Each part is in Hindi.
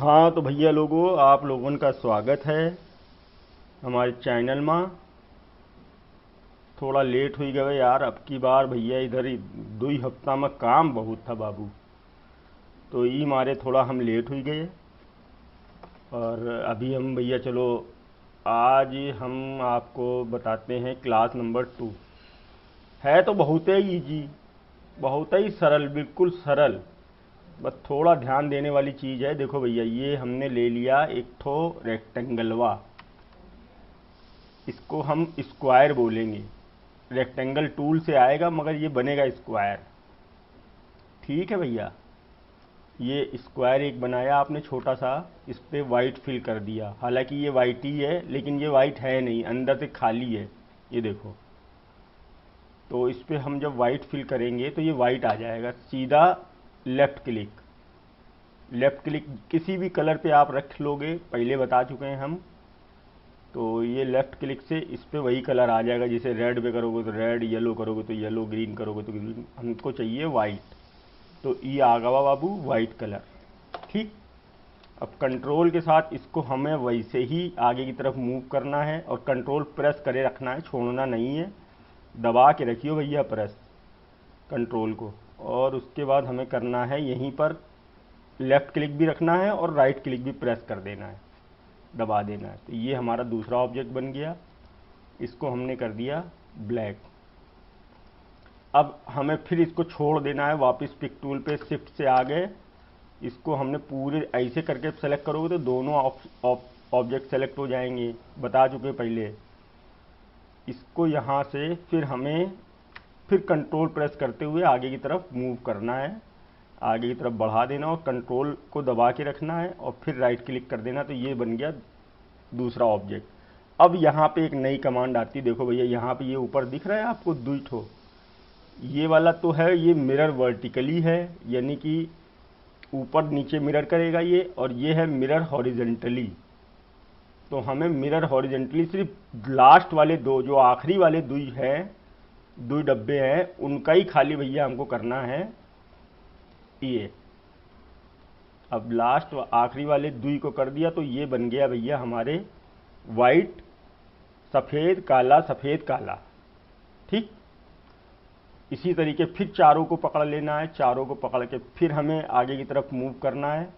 हाँ तो भैया लोगों, आप लोगों का स्वागत है हमारे चैनल में। थोड़ा लेट हो गया यार, अब की बार भैया इधर ही 2 हफ्ता में काम बहुत था बाबू, तो ई मारे थोड़ा हम लेट हो गए। और अभी हम भैया चलो आज हम आपको बताते हैं क्लास नंबर 2। है तो बहुत ही इजी, बहुत ही सरल, बिल्कुल सरल। बस थोड़ा ध्यान देने वाली चीज़ है। देखो भैया, ये हमने ले लिया एक ठो रेक्टेंगलवा, इसको हम स्क्वायर बोलेंगे। रेक्टेंगल टूल से आएगा मगर ये बनेगा स्क्वायर। ठीक है भैया, ये स्क्वायर एक बनाया आपने छोटा सा, इस पे वाइट फिल कर दिया। हालांकि ये वाइट ही है लेकिन ये वाइट है नहीं, अंदर से खाली है, ये देखो। तो इस पे हम जब वाइट फिल करेंगे तो ये वाइट आ जाएगा। सीधा लेफ़्ट क्लिक, लेफ़्ट क्लिक किसी भी कलर पे आप रख लोगे, पहले बता चुके हैं हम। तो ये लेफ़्ट क्लिक से इस पे वही कलर आ जाएगा। जैसे रेड पे करोगे तो रेड, येलो करोगे तो येलो, ग्रीन करोगे तो ग्रीन। हमको चाहिए वाइट, तो ये आ गया बाबू वाइट कलर। ठीक। अब कंट्रोल के साथ इसको हमें वैसे ही आगे की तरफ मूव करना है और कंट्रोल प्रेस करे रखना है, छोड़ना नहीं है। दबा के रखियो भैया प्रेस कंट्रोल को। और उसके बाद हमें करना है यहीं पर लेफ़्ट क्लिक भी रखना है और राइट क्लिक भी प्रेस कर देना है, दबा देना है। तो ये हमारा दूसरा ऑब्जेक्ट बन गया। इसको हमने कर दिया ब्लैक। अब हमें फिर इसको छोड़ देना है, वापस पिक टूल पे शिफ्ट से आ गए। इसको हमने पूरे ऐसे करके सेलेक्ट करोगे तो दोनों ऑब्जेक्ट सेलेक्ट हो जाएंगे, बता चुके पहले। इसको यहाँ से फिर हमें फिर कंट्रोल प्रेस करते हुए आगे की तरफ मूव करना है, आगे की तरफ बढ़ा देना और कंट्रोल को दबा के रखना है और फिर राइट क्लिक कर देना। तो ये बन गया दूसरा ऑब्जेक्ट। अब यहाँ पे एक नई कमांड आती है। देखो भैया, यहाँ पे ये ऊपर दिख रहा है आपको दो ठो, ये वाला तो है ये मिरर वर्टिकली है, यानी कि ऊपर नीचे मिरर करेगा ये, और ये है मिरर हॉरिजेंटली। तो हमें मिरर हॉरिजेंटली सिर्फ लास्ट वाले दो, जो आखिरी वाले दो हैं, दो डब्बे हैं, उनका ही खाली भैया हमको करना है ये। अब लास्ट आखिरी वाले दो को कर दिया तो ये बन गया भैया हमारे वाइट, सफ़ेद काला, सफ़ेद काला। ठीक। इसी तरीके फिर चारों को पकड़ लेना है, चारों को पकड़ के फिर हमें आगे की तरफ मूव करना है,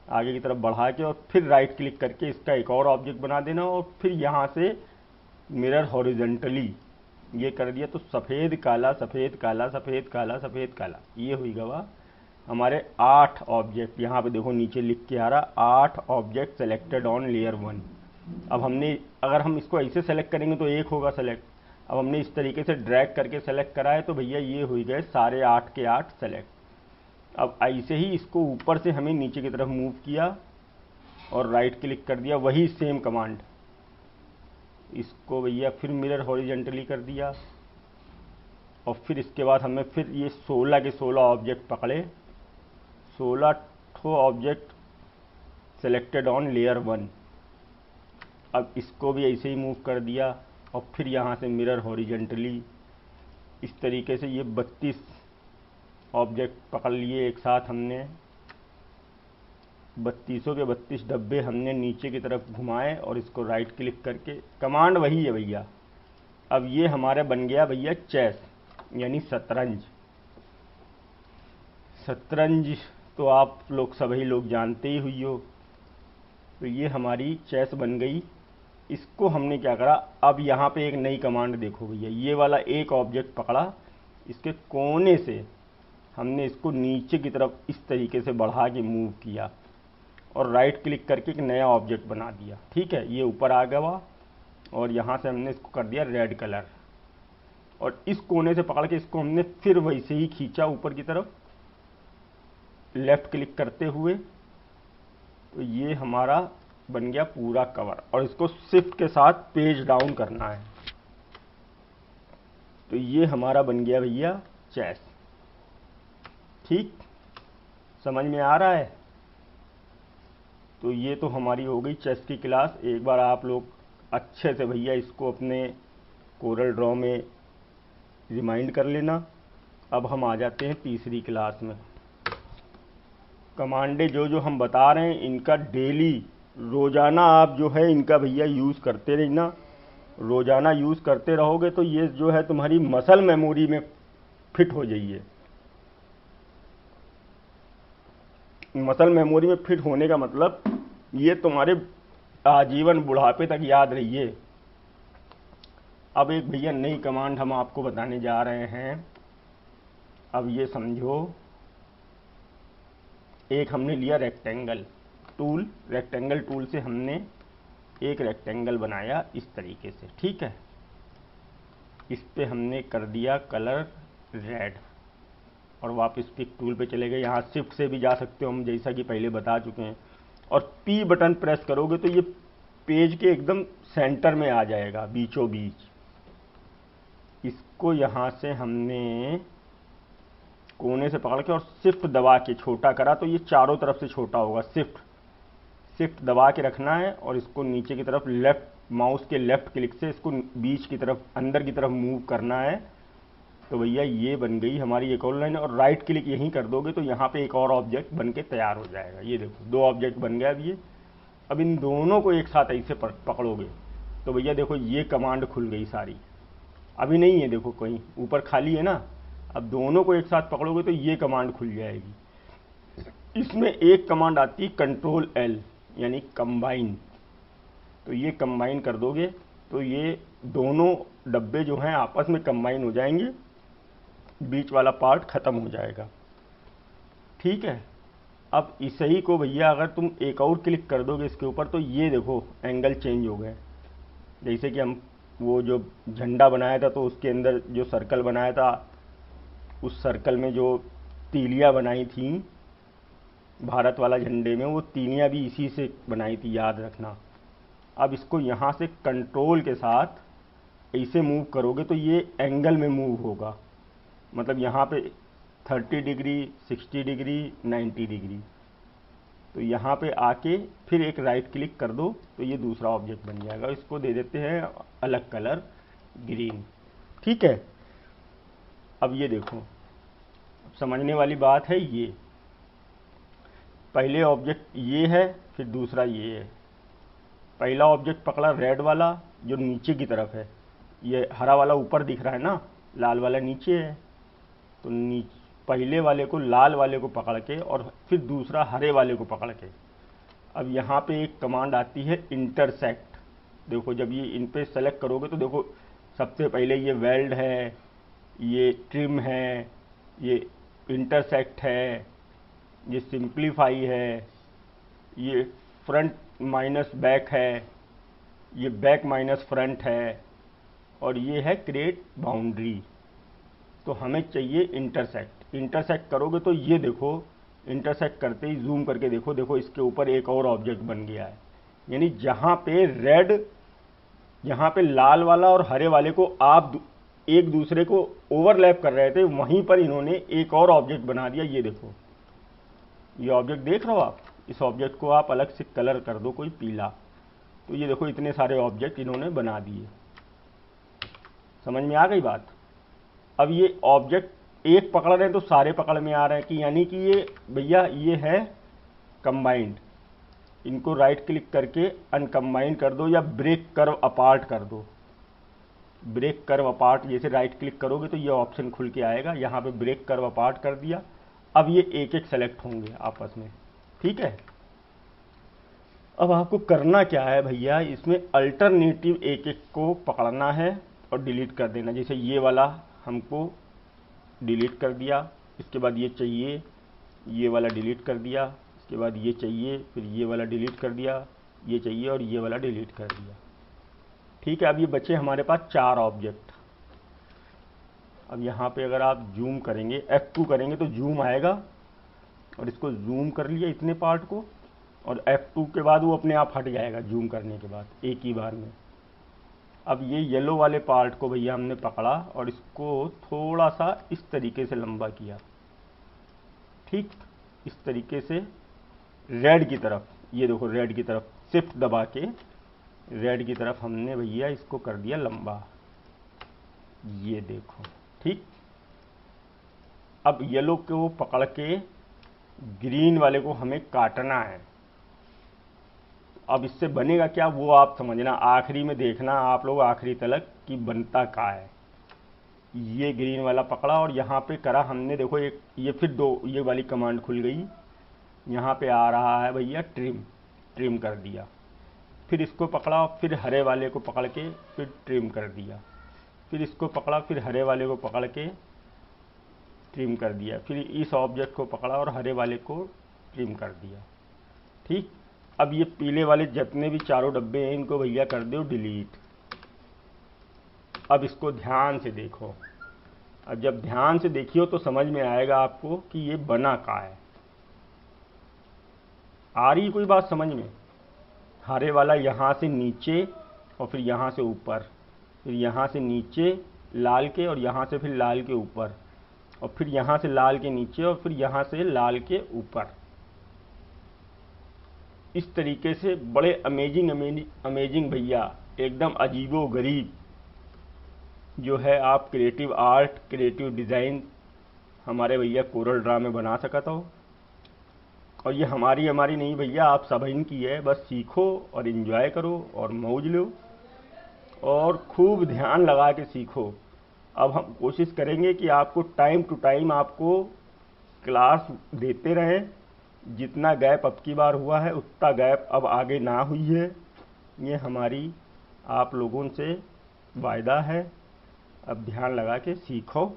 आगे की तरफ बढ़ा के, और फिर राइट क्लिक करके इसका एक और ऑब्जेक्ट बना देना और फिर यहाँ से मिरर हॉरिजेंटली ये कर दिया। तो सफ़ेद काला, सफ़ेद काला, सफ़ेद काला, सफ़ेद काला, ये हुई गवा हमारे 8 ऑब्जेक्ट। यहाँ पे देखो नीचे लिख के आ रहा 8 ऑब्जेक्ट सेलेक्टेड ऑन लेयर 1। अब हमने, अगर हम इसको ऐसे सेलेक्ट करेंगे तो एक होगा सेलेक्ट। अब हमने इस तरीके से ड्रैग करके सेलेक्ट करा है तो भैया ये हो गए सारे 8 के 8 सेलेक्ट। अब ऐसे ही इसको ऊपर से हमें नीचे की तरफ मूव किया और राइट क्लिक कर दिया, वही सेम कमांड। इसको भैया फिर मिरर हॉरिजेंटली कर दिया और फिर इसके बाद हमें फिर ये 16 के 16 ऑब्जेक्ट पकड़े, 16 ठो ऑब्जेक्ट सेलेक्टेड ऑन लेयर 1। अब इसको भी ऐसे ही मूव कर दिया और फिर यहाँ से मिरर हॉरिजेंटली। इस तरीके से ये 32 ऑब्जेक्ट पकड़ लिए एक साथ हमने। 32 के 32 डब्बे हमने नीचे की तरफ घुमाए और इसको राइट क्लिक करके, कमांड वही है भैया। अब ये हमारा बन गया भैया चेस, यानी शतरंज। शतरंज तो आप लोग सभी लोग जानते ही हुई हो। तो ये हमारी चेस बन गई। इसको हमने क्या करा, अब यहाँ पे एक नई कमांड देखो भैया, ये वाला एक ऑब्जेक्ट पकड़ा, इसके कोने से हमने इसको नीचे की तरफ इस तरीके से बढ़ा के मूव किया और राइट क्लिक करके एक नया ऑब्जेक्ट बना दिया। ठीक है, ये ऊपर आ गया और यहाँ से हमने इसको कर दिया रेड कलर और इस कोने से पकड़ के इसको हमने फिर वैसे ही खींचा ऊपर की तरफ लेफ़्ट क्लिक करते हुए। तो ये हमारा बन गया पूरा कवर और इसको शिफ्ट के साथ पेज डाउन करना है। तो ये हमारा बन गया भैया चेस। ठीक, समझ में आ रहा है? तो ये तो हमारी हो गई चेस की क्लास। एक बार आप लोग अच्छे से भैया इसको अपने कोरल ड्रॉ में रिमाइंड कर लेना। अब हम आ जाते हैं तीसरी क्लास में। कमांडे जो जो हम बता रहे हैं इनका डेली रोज़ाना आप जो है इनका भैया यूज़ करते रहना। रोज़ाना यूज़ करते रहोगे तो ये जो है तुम्हारी मसल मेमोरी में फिट हो जाइए। मसल मेमोरी में फिट होने का मतलब ये तुम्हारे आजीवन बुढ़ापे तक याद रहिए। अब एक भैया नई कमांड हम आपको बताने जा रहे हैं। अब ये समझो, एक हमने लिया रेक्टेंगल टूल, रेक्टेंगल टूल से हमने एक रेक्टेंगल बनाया इस तरीके से, ठीक है। इस पे हमने कर दिया कलर रेड और वापस पिक टूल पे चले गए। यहाँ शिफ्ट से भी जा सकते हो हम, जैसा कि पहले बता चुके हैं। और पी बटन प्रेस करोगे तो ये पेज के एकदम सेंटर में आ जाएगा, बीचों बीच। इसको यहाँ से हमने कोने से पकड़ के और शिफ्ट दबा के छोटा करा तो ये चारों तरफ से छोटा होगा। शिफ्ट दबा के रखना है और इसको नीचे की तरफ लेफ्ट माउस के लेफ्ट क्लिक से इसको बीच की तरफ अंदर की तरफ मूव करना है। तो भैया ये बन गई हमारी एक और लाइन। और राइट क्लिक यहीं कर दोगे तो यहाँ पे एक और ऑब्जेक्ट बन के तैयार हो जाएगा। ये देखो 2 ऑब्जेक्ट बन गया अब ये। अब इन दोनों को एक साथ ऐसे पकड़ोगे तो भैया देखो ये कमांड खुल गई सारी। अभी नहीं है, देखो कहीं ऊपर खाली है ना। अब दोनों को एक साथ पकड़ोगे तो ये कमांड खुल जाएगी। इसमें एक कमांड आती है कंट्रोल एल यानी कंबाइन। तो ये कंबाइन कर दोगे तो ये दोनों डब्बे जो हैं आपस में कंबाइन हो जाएंगे, बीच वाला पार्ट खत्म हो जाएगा, ठीक है। अब इसे ही को भैया अगर तुम एक और क्लिक कर दोगे इसके ऊपर तो ये देखो एंगल चेंज हो गए। जैसे कि हम वो जो झंडा बनाया था तो उसके अंदर जो सर्कल बनाया था, उस सर्कल में जो तीलियां बनाई थी भारत वाला झंडे में, वो तीलियां भी इसी से बनाई थी, याद रखना। अब इसको यहाँ से कंट्रोल के साथ ऐसे मूव करोगे तो ये एंगल में मूव होगा। मतलब यहाँ पे 30 डिग्री, 60 डिग्री, 90 डिग्री। तो यहाँ पे आके फिर एक राइट क्लिक कर दो तो ये दूसरा ऑब्जेक्ट बन जाएगा। इसको दे देते हैं अलग कलर ग्रीन, ठीक है। अब ये देखो, समझने वाली बात है। ये पहले ऑब्जेक्ट ये है, फिर दूसरा ये है। पहला ऑब्जेक्ट पकड़ा रेड वाला जो नीचे की तरफ है, ये हरा वाला ऊपर दिख रहा है ना, लाल वाला नीचे है। तो पहले वाले को, लाल वाले को पकड़ के और फिर दूसरा हरे वाले को पकड़ के। अब यहाँ पे एक कमांड आती है इंटरसेक्ट। देखो जब ये इन पे सेलेक्ट करोगे तो देखो सबसे पहले ये वेल्ड है, ये ट्रिम है, ये इंटरसेक्ट है, ये सिंप्लीफाई है, ये फ्रंट माइनस बैक है, ये बैक माइनस फ्रंट है, और ये है क्रिएट बाउंड्री। तो हमें चाहिए इंटरसेक्ट। इंटरसेक्ट करोगे तो ये देखो, इंटरसेक्ट करते ही जूम करके देखो, देखो इसके ऊपर एक और ऑब्जेक्ट बन गया है। यानी जहाँ पे रेड, यहाँ पे लाल वाला और हरे वाले को आप एक दूसरे को ओवरलैप कर रहे थे, वहीं पर इन्होंने एक और ऑब्जेक्ट बना दिया। ये देखो, ये ऑब्जेक्ट देख रहे हो आप। इस ऑब्जेक्ट को आप अलग से कलर कर दो कोई पीला, तो ये देखो इतने सारे ऑब्जेक्ट इन्होंने बना दिए। समझ में आ गई बात। अब ये ऑब्जेक्ट एक पकड़ रहे हैं तो सारे पकड़ में आ रहे हैं कि यानी कि ये भैया ये है कंबाइंड। इनको राइट क्लिक करके अनकम्बाइन कर दो या ब्रेक कर्व अपार्ट कर दो। ब्रेक कर्व अपार्ट जैसे राइट क्लिक करोगे तो ये ऑप्शन खुल के आएगा। यहाँ पे ब्रेक कर्व अपार्ट कर दिया। अब ये एक एक सेलेक्ट होंगे आपस में, ठीक है। अब आपको करना क्या है भैया, इसमें अल्टरनेटिव एक एक को पकड़ना है और डिलीट कर देना। जैसे ये वाला हमको डिलीट कर दिया, इसके बाद ये चाहिए, ये वाला डिलीट कर दिया, इसके बाद ये चाहिए, फिर ये वाला डिलीट कर दिया, ये चाहिए और ये वाला डिलीट कर दिया, ठीक है। अब ये बचे हमारे पास 4 ऑब्जेक्ट। अब यहाँ पे अगर आप जूम करेंगे, F2 करेंगे तो जूम आएगा, और इसको जूम कर लिया इतने पार्ट को, और F2 के बाद वो अपने आप हट जाएगा जूम करने के बाद एक ही बार में। अब ये येलो वाले पार्ट को भैया हमने पकड़ा और इसको थोड़ा सा इस तरीके से लंबा किया, ठीक, इस तरीके से रेड की तरफ। ये देखो रेड की तरफ शिफ्ट दबा के रेड की तरफ हमने भैया इसको कर दिया लंबा, ये देखो, ठीक। अब येलो को पकड़ के ग्रीन वाले को हमें काटना है। अब इससे बनेगा क्या वो आप समझना, आखिरी में देखना आप लोग आखिरी तलक कि बनता क्या है। ये ग्रीन वाला पकड़ा और यहाँ पे करा हमने, देखो एक ये फिर दो ये वाली कमांड खुल गई। यहाँ पे आ रहा है भैया ट्रिम, ट्रिम कर दिया। फिर इसको पकड़ा और फिर हरे वाले को पकड़ के फिर ट्रिम कर दिया। फिर इसको पकड़ा, फिर हरे वाले को पकड़ के ट्रिम कर दिया। फिर इस ऑब्जेक्ट को पकड़ा और हरे वाले को ट्रिम कर दिया। ठीक, अब ये पीले वाले जितने भी चारों डब्बे हैं इनको भैया कर दो डिलीट। अब इसको ध्यान से देखो। अब जब ध्यान से देखियो तो समझ में आएगा आपको कि ये बना क्या है। आ रही कोई बात समझ में? हरे वाला यहाँ से नीचे और फिर यहाँ से ऊपर, फिर यहाँ से नीचे लाल के और यहाँ से फिर लाल के ऊपर, और फिर यहाँ से लाल के नीचे और फिर यहाँ से लाल के ऊपर। इस तरीके से बड़े अमेजिंग अमेजिंग भैया, एकदम अजीबो गरीब जो है आप क्रिएटिव आर्ट, क्रिएटिव डिज़ाइन हमारे भैया कोरल ड्रा में बना सकता हो। और ये हमारी नहीं भैया, आप सभी की है। बस सीखो और एंजॉय करो और मौज लो और खूब ध्यान लगा के सीखो। अब हम कोशिश करेंगे कि आपको टाइम टू टाइम आपको क्लास देते रहें। जितना गैप अब की बार हुआ है उतना गैप अब आगे ना हुई है, ये हमारी आप लोगों से वायदा है। अब ध्यान लगा के सीखो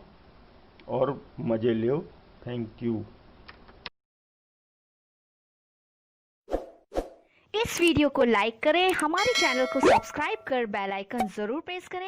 और मज़े लो। Thank you. इस वीडियो को लाइक करें, हमारे चैनल को सब्सक्राइब कर बेल आइकन जरूर प्रेस करें।